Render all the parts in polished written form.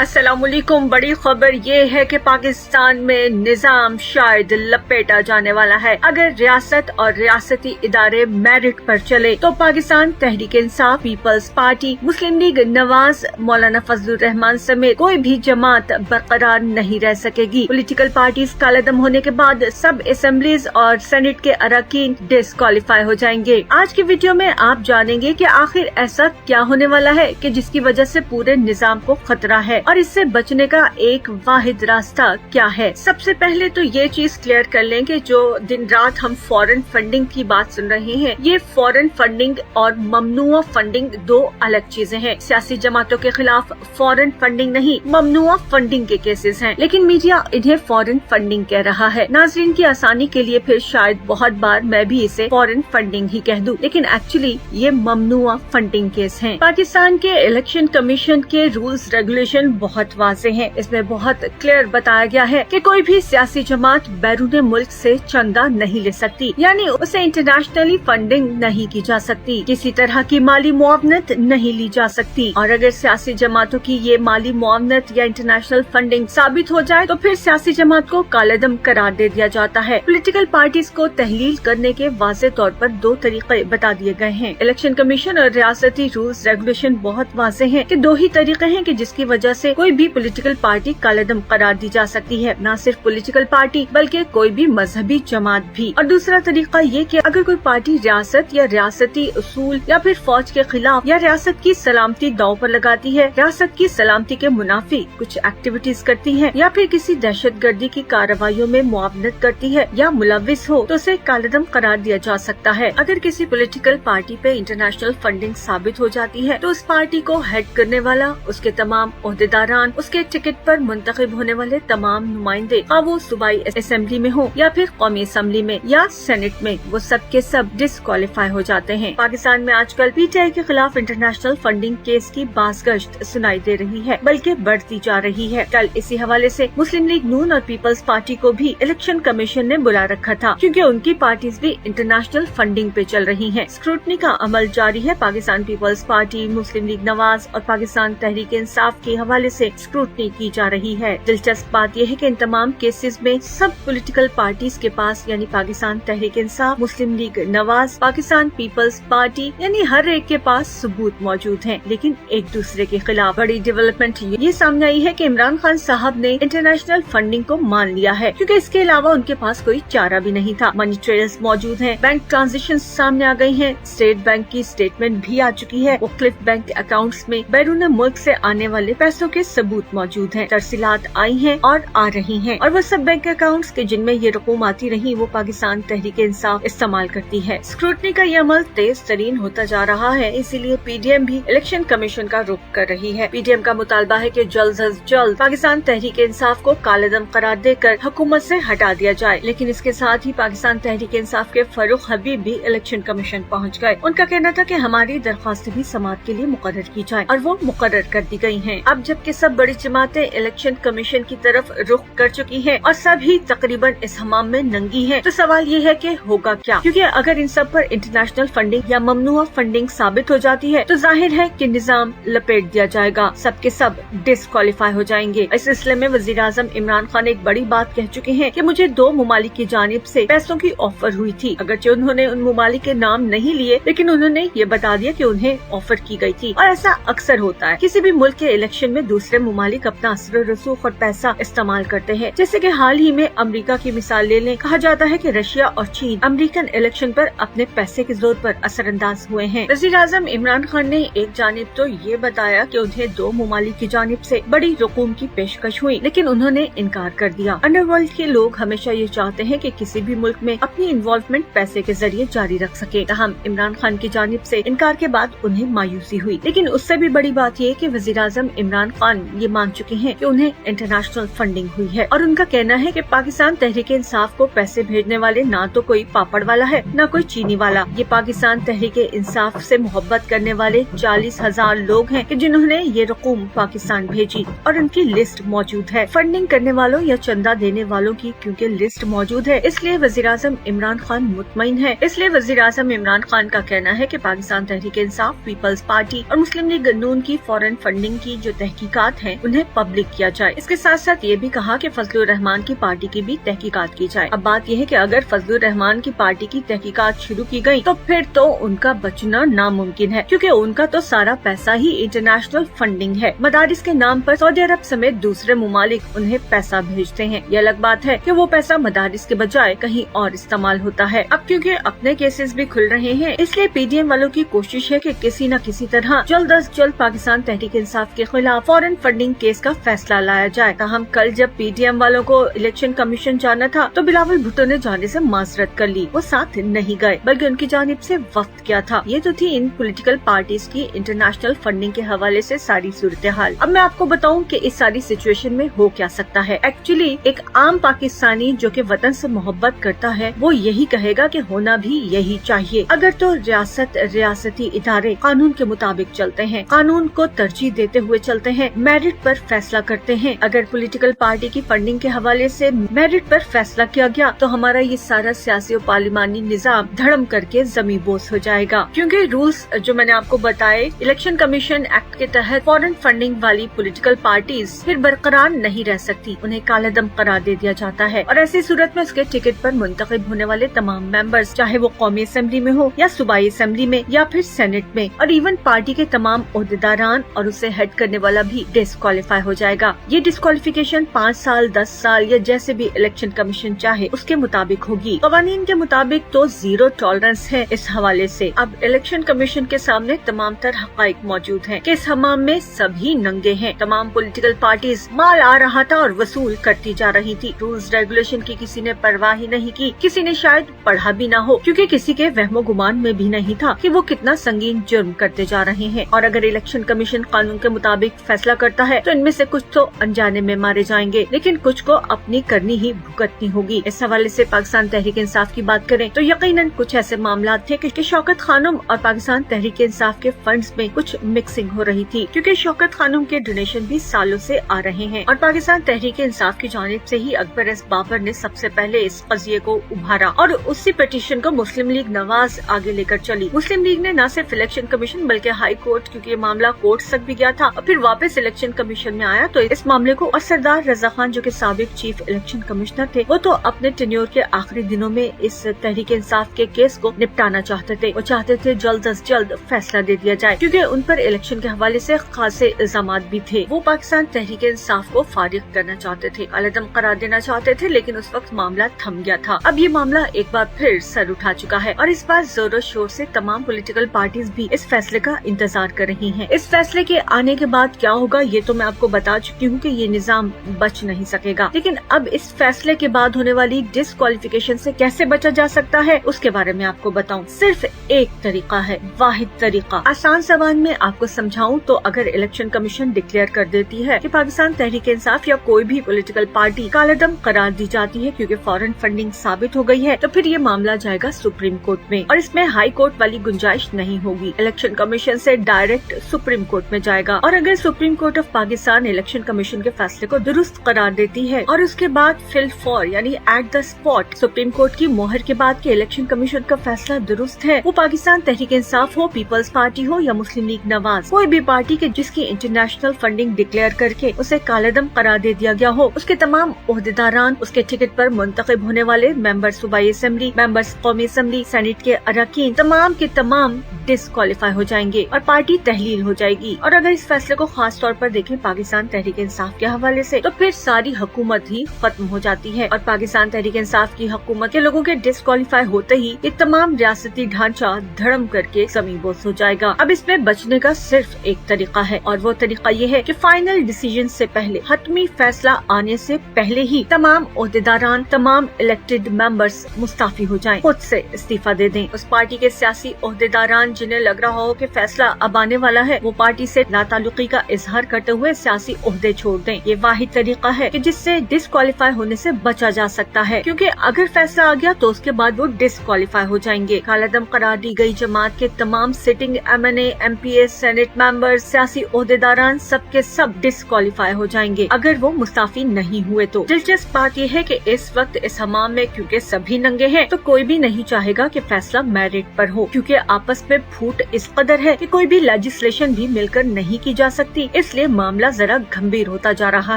अस्सलामुअलैकुम। बड़ी खबर ये है कि पाकिस्तान में निजाम शायद लपेटा जाने वाला है। अगर रियासत और रियासती इदारे मेरिट पर चले तो पाकिस्तान तहरीक इंसाफ, पीपल्स पार्टी, मुस्लिम लीग नवाज, मौलाना फजलुर रहमान समेत कोई भी जमात बरकरार नहीं रह सकेगी। पॉलिटिकल पार्टीज कालेदम होने के बाद सब असेंबलीज और सेनेट के अरकान डिस्क्वालीफाई हो जाएंगे। आज की वीडियो में आप जानेंगे कि आखिर ऐसा क्या होने वाला है कि जिसकी वजह से पूरे निजाम को खतरा है और इससे बचने का एक वाहिद रास्ता क्या है। सबसे पहले तो ये चीज क्लियर कर लें कि जो दिन रात हम फॉरेन फंडिंग की बात सुन रहे हैं, ये फॉरेन फंडिंग और ममनुआ फंडिंग दो अलग चीजें हैं। सियासी जमातों के खिलाफ फॉरेन फंडिंग नहीं, ममनुआ फंडिंग के केसेस हैं, लेकिन मीडिया इन्हें फॉरेन फंडिंग कह रहा है। नाजरीन की आसानी के लिए फिर शायद बहुत बार मैं भी इसे फॉरेन फंडिंग ही कह दूं, लेकिन एक्चुअली ये ममनुआ फंडिंग केस हैं। पाकिस्तान के इलेक्शन कमीशन के रूल्स रेगुलेशन बहुत वाज़ेह हैं। इसमें बहुत क्लियर बताया गया है कि कोई भी सियासी जमात बैरून मुल्क से चंदा नहीं ले सकती, यानी उसे इंटरनेशनली फंडिंग नहीं की जा सकती, किसी तरह की माली मुआवनत नहीं ली जा सकती। और अगर सियासी जमातों की ये माली मुआवनत या इंटरनेशनल फंडिंग साबित हो जाए तो फिर सियासी जमात को कालेदम करार दे दिया जाता है। पॉलिटिकल पार्टीज को तहलील करने के वाज़ेह तौर पर दो तरीके बता दिए गए हैं। इलेक्शन कमीशन और रियासती रूल्स रेगुलेशन बहुत वाज़ेह है कि दो ही तरीके हैं कि जिसकी वजह से कोई भी पॉलिटिकल पार्टी कालेदम करार दी जा सकती है, न सिर्फ पॉलिटिकल पार्टी बल्कि कोई भी मजहबी जमात भी। और दूसरा तरीका ये कि अगर कोई पार्टी रियासत या रियासती उसूल या फिर फौज के खिलाफ या रियासत की सलामती दांव पर लगाती है, रियासत की सलामती के मुनाफी कुछ एक्टिविटीज करती है या फिर किसी दहशत गर्दी की कार्रवाइयों में मुआवनत करती है या मुलविस हो तो उसे कालेदम करार दिया जा सकता है। अगर किसी पॉलिटिकल पार्टी पे इंटरनेशनल फंडिंग साबित हो जाती है तो उस पार्टी को हेड करने वाला, उसके तमाम ओहदेदारान, उसके टिकट पर मुंतखब होने वाले तमाम नुमाइंदे, वो सूबाई असेंबली में हो या फिर कौमी असेंबली में या सेनेट में, वो सब के सब डिस्क्वालीफाई हो जाते हैं। पाकिस्तान में आजकल पीटीआई के खिलाफ इंटरनेशनल फंडिंग केस की बाज़गश्त सुनाई दे रही है, बल्कि बढ़ती जा रही है। कल इसी हवाले से मुस्लिम लीग नून और पीपल्स पार्टी को भी इलेक्शन कमीशन ने बुला रखा था, क्योंकि उनकी पार्टीज भी इंटरनेशनल फंडिंग पे चल रही है। स्क्रूटनी का अमल जारी है। पाकिस्तान पीपल्स पार्टी, मुस्लिम लीग नवाज और पाकिस्तान तहरीक इंसाफ के हवाले से स्क्रूटनी की जा रही है। दिलचस्प बात यह है कि इन तमाम केसेस में सब पॉलिटिकल पार्टीज के पास, यानी पाकिस्तान तहरीक इंसाफ, मुस्लिम लीग नवाज, पाकिस्तान पीपल्स पार्टी, यानी हर एक के पास सबूत मौजूद हैं, लेकिन एक दूसरे के खिलाफ। बड़ी डेवलपमेंट ये सामने आई है कि इमरान खान साहब ने इंटरनेशनल फंडिंग को मान लिया है, क्योंकि इसके अलावा उनके पास कोई चारा भी नहीं था। मनी ट्रेल्स मौजूद हैं, बैंक ट्रांजेक्शन सामने आ गई हैं, स्टेट बैंक की स्टेटमेंट भी आ चुकी है, मुख्तलिफ बैंक अकाउंट्स में बैरून मुल्क से आने वाले पैसों के सबूत मौजूद हैं, तरसीलात आई हैं और आ रही हैं, और वो सब बैंक अकाउंट्स के जिनमें ये रकूम आती रही वो पाकिस्तान तहरीक इंसाफ इस्तेमाल करती है। स्क्रूटनी का ये अमल तेज तरीन होता जा रहा है, इसीलिए पीडीएम भी इलेक्शन कमीशन का रुख कर रही है। पीडीएम का मुतालबा है कि जल्द अज जल्द पाकिस्तान तहरीक इंसाफ को कालेदम करार देकर हुकूमत से हटा दिया जाए, लेकिन इसके साथ ही पाकिस्तान तहरीक इंसाफ के फरूख हबीब भी इलेक्शन कमीशन पहुँच गए। उनका कहना था कि हमारी दरख्वास्त भी समाअत के लिए मुकर्रर की जाए, और वो मुकर्रर कर दी गई हैं। अब जबकि सब बड़ी जमातें इलेक्शन कमीशन की तरफ रुख कर चुकी हैं और सभी तकरीबन इस हमाम में नंगी हैं, तो सवाल ये है कि होगा क्या, क्योंकि अगर इन सब पर इंटरनेशनल फंडिंग या ममनुआ फंडिंग साबित हो जाती है तो जाहिर है कि निजाम लपेट दिया जाएगा, सब के सब डिस्क्वालीफाई हो जाएंगे। इस सिलसिले में वजीर आजम इमरान खान एक बड़ी बात कह चुके हैं कि मुझे दो ममालिक की जानिब से पैसों की ऑफर हुई थी, अगरचे उन्होंने उन ममालिक के नाम नहीं लिए, लेकिन उन्होंने ये बता दिया कि उन्हें ऑफर की गई थी। और ऐसा अक्सर होता है, किसी भी मुल्क के इलेक्शन में दूसरे ममालिक अपना असर रसूख और पैसा इस्तेमाल करते हैं। जैसे कि हाल ही में अमेरिका की मिसाल ले लें, कहा जाता है कि रशिया और चीन अमेरिकन इलेक्शन पर अपने पैसे के जोर पर असरअंदाज हुए हैं। वज़ीर आज़म इमरान खान ने एक जानिब तो ये बताया कि उन्हें दो ममालिक की जानिब से बड़ी रकूम की पेशकश हुई, लेकिन उन्होंने इनकार कर दिया। अंडरवर्ल्ड के लोग हमेशा ये चाहते हैं कि किसी भी मुल्क में अपनी इन्वॉल्वमेंट पैसे के जरिए जारी रख सके। तहम इमरान खान की जानिब से इनकार के बाद उन्हें मायूसी हुई, लेकिन उससे भी बड़ी बात ये कि वज़ीर आज़म इमरान खान ये मान चुके हैं कि उन्हें इंटरनेशनल फंडिंग हुई है, और उनका कहना है कि पाकिस्तान तहरीक इंसाफ को पैसे भेजने वाले ना तो कोई पापड़ वाला है न कोई चीनी वाला। ये पाकिस्तान तहरीक इंसाफ से मोहब्बत करने वाले 40,000 लोग हैं कि जिन्होंने ये रकूम पाकिस्तान भेजी, और उनकी लिस्ट मौजूद है। फंडिंग करने वालों या चंदा देने वालों की क्योंकि लिस्ट मौजूद है, इसलिए वज़ीर आज़म इमरान खान मुतमईन है। इसलिए वज़ीर आज़म इमरान खान का कहना है कि पाकिस्तान तहरीक इंसाफ, पीपल्स पार्टी और मुस्लिम लीग नून की फॉरेन फंडिंग की जो तहकीक तहकीकात हैं उन्हें पब्लिक किया जाए। इसके साथ साथ ये भी कहा कि फजलुर रहमान की पार्टी की भी तहकीकात की जाए। अब बात यह है कि अगर फजलुर रहमान की पार्टी की तहकीकात शुरू की गई तो फिर तो उनका बचना नामुमकिन है, क्योंकि उनका तो सारा पैसा ही इंटरनेशनल फंडिंग है। मदारिस के नाम पर सऊदी अरब समेत दूसरे मुमालिक उन्हें पैसा भेजते हैं। ये अलग बात है कि वो पैसा मदारिस के बजाय कहीं और इस्तेमाल होता है। अब क्योंकि अपने केसेस भी खुल रहे हैं, इसलिए पीडीएम वालों की कोशिश है कि किसी न किसी तरह जल्द अज जल्द पाकिस्तान तहरीक इंसाफ के खिलाफ फॉरेन फंडिंग केस का फैसला लाया जाए। ताहम कल जब पीडीएम वालों को इलेक्शन कमीशन जाना था तो बिलावल भुट्टो ने जाने से माजरत कर ली। वो साथ नहीं गए, बल्कि उनकी जानिब से वक्त क्या था। ये तो थी इन पॉलिटिकल पार्टीज की इंटरनेशनल फंडिंग के हवाले से सारी सूरत हाल। अब मैं आपको बताऊं कि इस सारी सिचुएशन में हो क्या सकता है। एक्चुअली एक आम पाकिस्तानी जो कि वतन से मोहब्बत करता है वो यही कहेगा कि होना भी यही चाहिए। अगर तो रियासती इदारे कानून के मुताबिक चलते हैं, कानून को तरजीह देते हुए चलते हैं, मेरिट पर फैसला करते हैं। अगर पॉलिटिकल पार्टी की फंडिंग के हवाले से मेरिट पर फैसला किया गया तो हमारा ये सारा सियासी और पार्लिमानी निजाम धड़म करके जमी बोस हो जाएगा। क्योंकि रूल्स जो मैंने आपको बताए इलेक्शन कमीशन एक्ट के तहत फॉरेन फंडिंग वाली पॉलिटिकल पार्टीज फिर बरकरार नहीं रह सकती, उन्हें कालेदम करार दे दिया जाता है। और ऐसी सूरत में उसके टिकट पर मुंतखब होने वाले तमाम मेंबर्स, चाहे वो कौमी असेंबली में हो या सूबाई असेंबली में या फिर सेनेट में, और इवन पार्टी के तमाम ओहदेदारान और उसे हेड करने वाला भी डिस्क्वालीफाई हो जाएगा। ये डिस्क्वालिफिकेशन 5 साल 10 साल या जैसे भी इलेक्शन कमीशन चाहे उसके मुताबिक होगी। कवानीन के मुताबिक तो जीरो टॉलरेंस है इस हवाले से। अब इलेक्शन कमीशन के सामने तमाम तर हकाइक मौजूद हैं कि इस हमाम में सभी नंगे हैं। तमाम पॉलिटिकल पार्टीज माल आ रहा था और वसूल करती जा रही थी। रूल्स रेगुलेशन की किसी ने परवाह ही नहीं की, किसी ने शायद पढ़ा भी ना हो, क्योंकि किसी के वहमो गुमान में भी नहीं था कि वो कितना संगीन जुर्म करते जा रहे हैं। और अगर इलेक्शन कमीशन कानून के मुताबिक फैसला करता है तो इनमें से कुछ तो अनजाने में मारे जाएंगे, लेकिन कुछ को अपनी करनी ही भुगतनी होगी। इस हवाले से पाकिस्तान तहरीक इंसाफ की बात करें तो यकीनन कुछ ऐसे मामला थे कि शौकत खानम और पाकिस्तान तहरीक इंसाफ के फंड्स में कुछ मिक्सिंग हो रही थी, क्योंकि शौकत खानम के डोनेशन भी सालों से आ रहे हैं। और पाकिस्तान तहरीक इंसाफ की जानिब से ही अकबर एस बाबर ने सबसे पहले इस कज़िये को उभारा और उसी पिटीशन को मुस्लिम लीग नवाज आगे लेकर चली। मुस्लिम लीग ने न सिर्फ इलेक्शन कमीशन बल्कि हाई कोर्ट, क्योंकि ये मामला कोर्ट तक भी गया था और फिर वापस इलेक्शन कमीशन में आया, तो इस मामले को और सरदार रजा खान जो कि साबिक चीफ इलेक्शन कमिश्नर थे, वो तो अपने टेन्योर के आखिरी दिनों में इस तहरीक इंसाफ के केस को निपटाना चाहते थे। वो चाहते थे जल्द अज जल्द फैसला दे दिया जाए, क्योंकि उन पर इलेक्शन के हवाले से खासे इल्जामात भी थे। वो पाकिस्तान तहरीक इंसाफ को फारिग करना चाहते थे, कालेदम करार देना चाहते थे, लेकिन उस वक्त मामला थम गया था। अब ये मामला एक बार फिर सर उठा चुका है और इस बार जोरों शोर से तमाम पॉलिटिकल पार्टीज भी इस फैसले का इंतजार कर रही हैं। इस फैसले के आने के बाद क्या होगा ये तो मैं आपको बता चुकी हूँ कि ये निजाम बच नहीं सकेगा, लेकिन अब इस फैसले के बाद होने वाली डिस्क्वालिफिकेशन से कैसे बचा जा सकता है उसके बारे में आपको बताऊं। सिर्फ एक तरीका है, वाहिद तरीका। आसान ज़बान में आपको समझाऊं तो अगर इलेक्शन कमीशन डिक्लेयर कर देती है कि पाकिस्तान तहरीक इंसाफ या कोई भी पॉलिटिकल पार्टी कालेदम करार दी जाती है क्योंकि फॉरेन फंडिंग साबित हो गई है, तो फिर ये मामला जाएगा सुप्रीम कोर्ट में और इसमें हाई कोर्ट वाली गुंजाइश नहीं होगी। इलेक्शन कमीशन से डायरेक्ट सुप्रीम कोर्ट में जाएगा और अगर supreme court of Pakistan election commission के फैसले को दुरुस्त करार देती है और उसके बाद फिल फॉर यानी at the spot supreme court की मोहर के बाद के इलेक्शन कमीशन का फैसला दुरुस्त है, वो पाकिस्तान तहरीक इंसाफ हो, पीपल्स पार्टी हो या मुस्लिम लीग नवाज, कोई भी पार्टी के जिसकी इंटरनेशनल फंडिंग डिक्लेयर करके उसे कालेदम करार दे दिया गया हो, उसके तमाम ओहदेदारान, उसके टिकट पर मुंतखब होने वाले मेंबर सूबाई असेंबली, मेंबर्स कौमी असेंबली, सेनेट के अरकान तमाम के तमाम डिस्क्वालीफाई हो जाएंगे और पार्टी तहलील हो जाएगी। और अगर इस फैसले को खास तौर पर देखें पाकिस्तान तहरीक इंसाफ के हवाले से, तो फिर सारी हुकूमत ही खत्म हो जाती है और पाकिस्तान तहरीक इंसाफ की हुकूमत के लोगों के डिस्क्वालीफाई होते ही ये तमाम रियासती ढांचा धड़म करके ज़मींदोज़ हो जाएगा। अब इसमें बचने का सिर्फ एक तरीका है और वो तरीका ये है कि फाइनल डिसीजन से पहले, हतमी फैसला आने से पहले ही तमाम ओहदेदारान, तमाम इलेक्टेड मेंबर्स मुस्ताफी हो जाएं, खुद से इस्तीफा दे दें। उस पार्टी के सियासी ओहदेदारान जिन्हें लग रहा हो कि फैसला अब आने वाला है, वो पार्टी से लाताल्लुकी का इजहार करते हुए सियासी ओहदे छोड़ दें। ये वाहिद तरीका है कि जिससे डिस्क्वालीफाई होने से बचा जा सकता है, क्योंकि अगर फैसला आ गया तो उसके बाद वो डिस्क्वालीफाई हो जाएंगे। कालेदम करार दी गई जमात के तमाम sitting MNA, MPA, senate members, सियासी ओहदेदारान सबके सब डिस्क्वालीफाई हो जाएंगे अगर वो मुस्ताफी नहीं हुए तो। दिलचस्प बात यह है कि इस वक्त इस हमाम में क्योंकि सभी नंगे हैं तो कोई भी नहीं चाहेगा कि फैसला मेरिट पर हो, क्योंकि आपस में फूट इस कदर है कि कोई भी लेजिस्लेशन भी मिलकर नहीं की जा सकती, इसलिए मामला जरा गंभीर होता जा रहा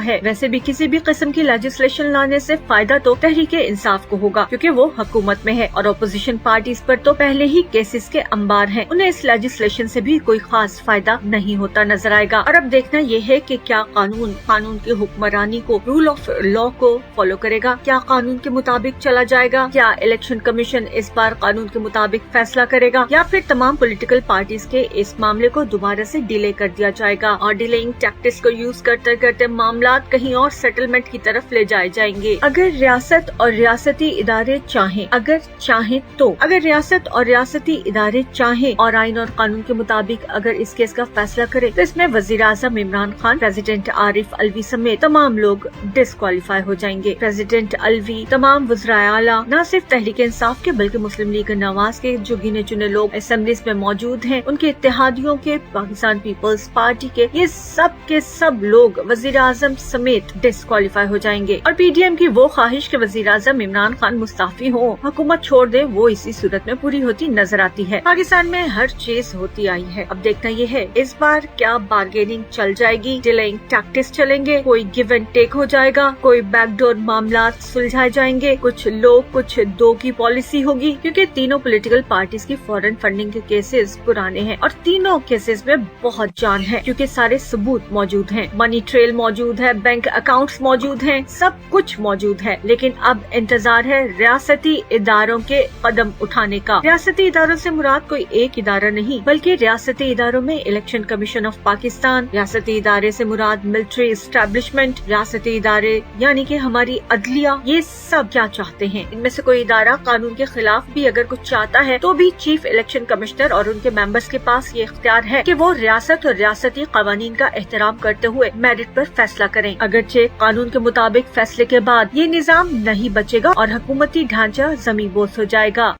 है। वैसे भी किसी भी किस्म की लेजिस्लेशन लाने से फायदा तो तहरीके इंसाफ को होगा, क्योंकि वो हुकूमत में है और अपोजिशन पार्टीज पर तो पहले ही केसेस के अंबार हैं। उन्हें इस लेजिस्लेशन से भी कोई खास फायदा नहीं होता नजर आएगा। और अब देखना ये है कि क्या कानून की हुक्मरानी को, रूल ऑफ लॉ को फॉलो करेगा, क्या कानून के मुताबिक चला जाएगा, क्या इलेक्शन कमीशन इस बार कानून के मुताबिक फैसला करेगा, या फिर तमाम पॉलिटिकल पार्टीज के इस मामले को दोबारा से डिले कर दिया जाएगा और डिलेइंग टैक्टिक्स को यूज करते करते मामला कहीं और सेटलमेंट की तरफ ले जाए जाएंगे। अगर रियासत और रियासती इदारे चाहें, अगर रियासत और रियासती इदारे चाहें और आइन और कानून के मुताबिक अगर इस केस का फैसला करे तो इसमें वजीर आज़म इमरान खान, प्रेसिडेंट आरिफ अलवी समेत तमाम लोग डिस्क्वालीफाई हो जाएंगे। प्रेसिडेंट अलवी, तमाम वज़राए आला, न सिर्फ तहरीक इंसाफ के बल्कि मुस्लिम लीग नवाज के जो गिने चुने लोग असेंबलीज में मौजूद हैं, उनके इत्तेहादियों के, पाकिस्तान पीपल्स पार्टी के, ये सब लोग वजीर आज़म समेत डिस्क्वालीफाई हो जाएंगे। और पीडीएम की वो ख्वाहिश के वजीर आज़म इमरान खान मुस्ताफी हो, हुकूमत छोड़ दे, वो इसी सूरत में पूरी होती नजर आती है। पाकिस्तान में हर चीज होती आई है। अब देखना ये है इस बार क्या बार्गेनिंग चल जाएगी, डिलेइंग टैक्टिक्स चलेंगे, कोई गिव एंड टेक हो जाएगा, कोई बैकडोर मामला सुलझाए जाएंगे, कुछ लोग कुछ दो की पॉलिसी होगी, क्योंकि तीनों पॉलिटिकल पार्टीज की फॉरेन फंडिंग के केसेस पुराने हैं और तीनों केसेस में बहुत जान है, क्योंकि सारे सबूत मौजूद हैं, मनी ट्रेल मौजूद है, बैंक अकाउंट्स मौजूद हैं, सब कुछ मौजूद है। लेकिन अब इंतजार है रियासती इदारों के कदम उठाने का। रियासती इदारों से मुराद कोई एक इदारा नहीं, बल्कि रियासती इदारों में इलेक्शन कमीशन ऑफ पाकिस्तान, रियासती इदारे से मुराद मिलिट्री एस्टेब्लिशमेंट, रियासती इदारे यानी कि हमारी अदलिया, ये सब क्या चाहते हैं। इनमें से कोई इदारा कानून के खिलाफ भी अगर कुछ चाहता है तो भी चीफ इलेक्शन कमिश्नर और उनके मेंबर्स के पास ये इख्तियार है कि वो रियासत और रियासती कवानीन का एहतराम करते हुए मेरिट पर फैसला करें। अगरचे कानून के मुताबिक फैसले के बाद ये निजाम नहीं बचेगा और हुकूमती ढांचा जमींदोज हो जाएगा।